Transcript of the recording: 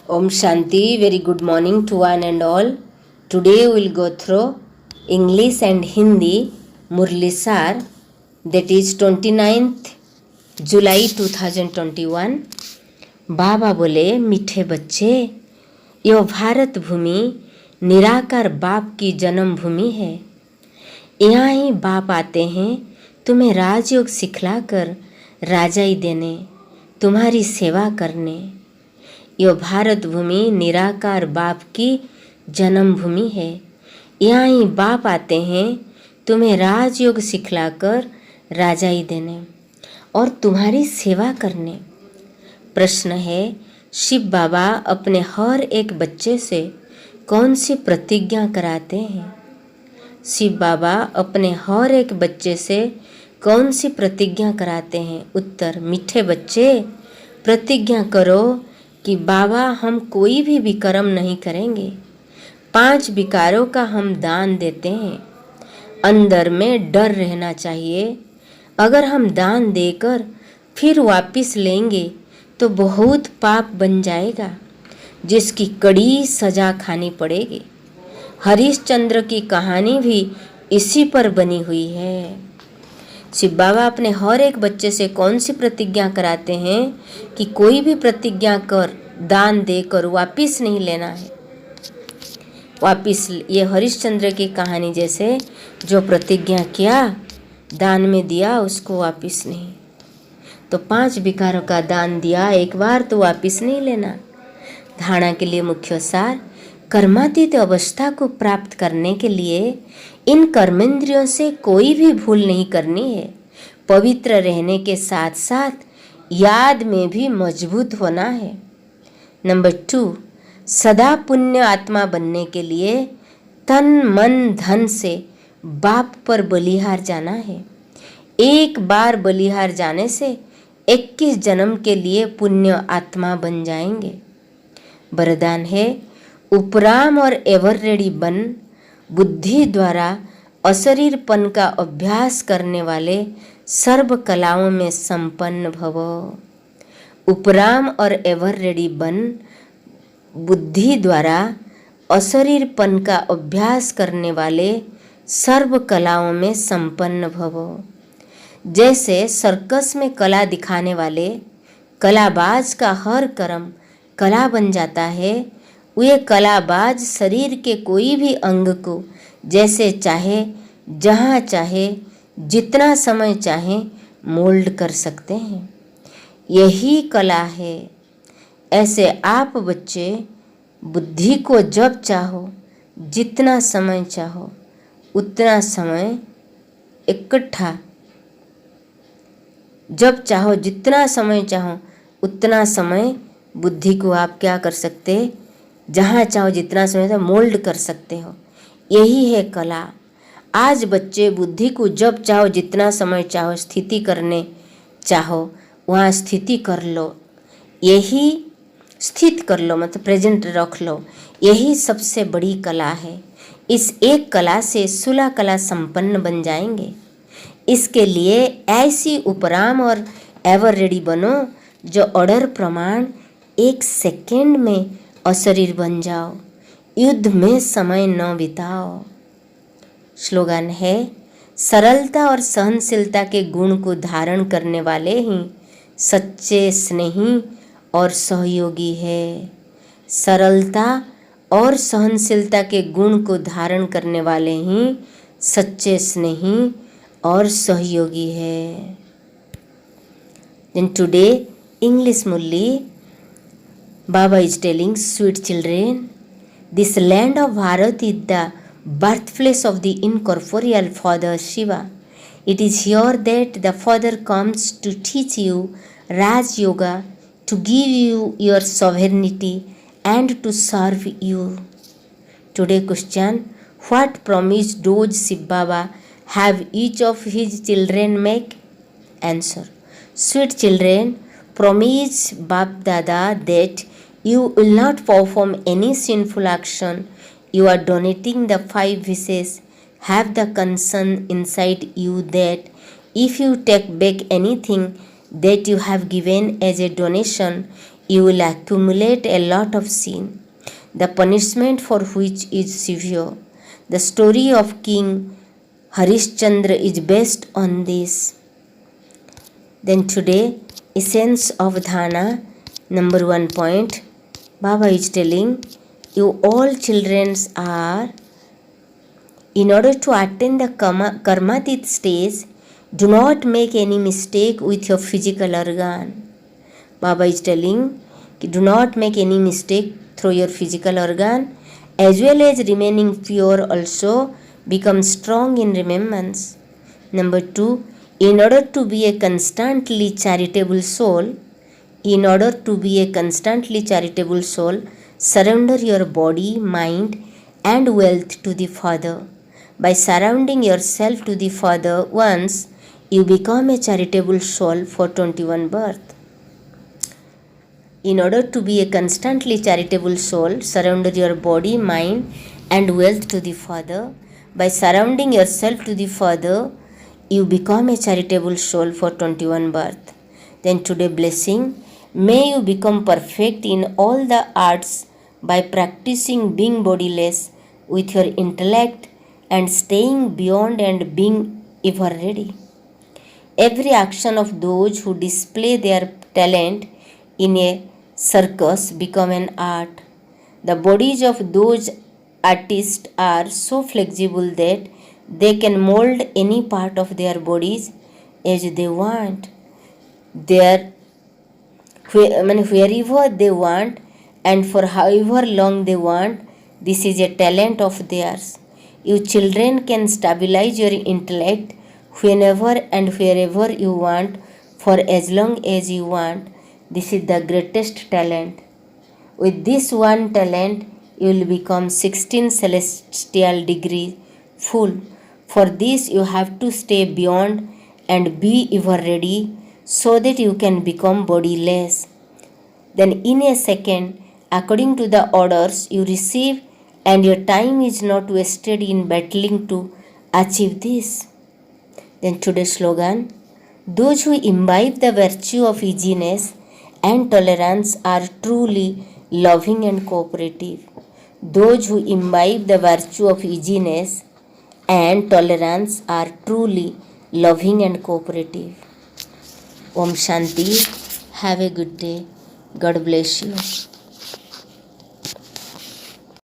Om Shanti, very good morning to one and all. Today we will go through English and Hindi Murli Sar, that is 29th July 2021. बाबा बोले, मीठे बच्चे, यह भारत भूमि निराकार बाप की जन्म भूमि है। यहाँ ही बाप आते हैं तुम्हें राजयोग सिखलाकर राजाई देने, तुम्हारी सेवा करने। यह भारत भूमि निराकार बाप की जन्म भूमि है। यहाँ ही बाप आते हैं तुम्हें राजयोग सिखलाकर राजाई देने और तुम्हारी सेवा करने। प्रश्न है, शिव बाबा अपने हर एक बच्चे से कौन सी प्रतिज्ञा कराते हैं? शिव बाबा अपने हर एक बच्चे से कौन सी प्रतिज्ञा कराते हैं? उत्तर, मीठे बच्चे, प्रतिज्ञा करो कि बाबा हम कोई भी विकर्म नहीं करेंगे। 5 विकारों का हम दान देते हैं। अंदर में डर रहना चाहिए। अगर हम दान देकर फिर वापस लेंगे तो बहुत पाप बन जाएगा, जिसकी कड़ी सजा खानी पड़ेगी। हरिश्चंद्र की कहानी भी इसी पर बनी हुई है। शिव बाबा अपने हर एक बच्चे से कौन सी प्रतिज्ञा कराते हैं कि कोई भी प्रतिज्ञा कर, दान देकर वापस नहीं लेना है। वापस, ये हरिश्चंद्र की कहानी जैसे जो प्रतिज्ञा किया, दान में दिया, उसको वापस नहीं। तो 5 विकारों का दान दिया एक बार तो वापस नहीं लेना। धारणा के लिए मुख्य सार, कर्मातीत अवस्था को प्राप्त करने के लिए इन कर्मेंद्रियों से कोई भी भूल नहीं करनी है। पवित्र रहने के साथ साथ याद में भी मजबूत होना है। नंबर 2, सदा पुण्य आत्मा बनने के लिए तन मन धन से बाप पर बलिहार जाना है। एक बार बलिहार जाने से 21 जन्म के लिए पुण्य आत्मा बन जाएंगे। वरदान है, उपराम और एवर रेडी बन बुद्धि द्वारा अशरीरपन का अभ्यास करने वाले सर्व कलाओं में संपन्न भव। उपराम और एवर रेडी बन बुद्धि द्वारा अशरीरपन का अभ्यास करने वाले सर्व कलाओं में संपन्न भव। जैसे सर्कस में कला दिखाने वाले कलाबाज का हर कर्म कला बन जाता है, वे कलाबाज शरीर के कोई भी अंग को जैसे चाहे, जहाँ चाहे, जितना समय चाहे मोल्ड कर सकते हैं। यही कला है। ऐसे आप बच्चे बुद्धि को जब चाहो, जितना समय चाहो, उतना समय इकट्ठा, जब चाहो जितना समय चाहो उतना समय बुद्धि को आप क्या कर सकते, जहाँ चाहो जितना समय चाहो मोल्ड कर सकते हो। यही है कला। आज बच्चे बुद्धि को जब चाहो जितना समय चाहो स्थिति करने चाहो वहाँ स्थिति कर लो। यही स्थित कर लो, मतलब प्रेजेंट रख लो। यही सबसे बड़ी कला है। इस एक कला से 16 कला संपन्न बन जाएंगे। इसके लिए ऐसी उपराम और एवर रेडी बनो जो ऑर्डर प्रमाण 1 सेकेंड में अशरीर बन जाओ। युद्ध में समय न बिताओ। स्लोगन है, सरलता और सहनशीलता के गुण को धारण करने वाले ही सच्चे स्नेही और सहयोगी है। सरलता और सहनशीलता के गुण को धारण करने वाले ही सच्चे स्नेही और सहयोगी है। Then today English Murli, Baba is telling, sweet children, this land of Bharat is the birthplace of the incorporeal Father Shiva. It is here that the Father comes to teach you Raj Yoga, to give you your sovereignty and to serve you. Today question, what promise does Shiv Baba have each of his children make? Answer, sweet children, promise Bap Dada that you will not perform any sinful action. You are donating the 5 wishes. Have the concern inside you that if you take back anything that you have given as a donation, you will accumulate a lot of sin, the punishment for which is severe. The story of King Harishchandra is based on this. Then today, essence of dhyana, number 1 point, Baba is telling you all children are, in order to attain the karmatit stage, do not make any mistake with your physical organ. Baba is telling, do not make any mistake through your physical organ, as well as remaining pure also become strong in remembrance. Number 2, in order to be a constantly charitable soul, surrender your body, mind and wealth to the Father. By surrounding yourself to the Father once, you become a charitable soul for 21 birth. In order to be a constantly charitable soul, surrender your body, mind and wealth to the Father. By surrounding yourself to the Father, you become a charitable soul for 21 birth. Then today blessing, may you become perfect in all the arts by practicing being bodiless with your intellect and staying beyond and being ever ready. Every action of those who display their talent in a circus become an art. The bodies of those artists are so flexible that they can mold any part of their bodies as they want, wherever they want and for however long they want. This is a talent of theirs. You children can stabilize your intellect whenever and wherever you want for as long as you want. This is the greatest talent. With this one talent, you will become 16 celestial degrees full. For this, you have to stay beyond and be ever ready so that you can become bodiless. Then, in a second, according to the orders you receive, and your time is not wasted in battling to achieve this. Then, today's slogan, those who imbibe the virtue of easiness and tolerance are truly loving and cooperative. Those who imbibe the virtue of easiness and tolerance are truly loving and cooperative. Om Shanti. Have a good day. God bless you.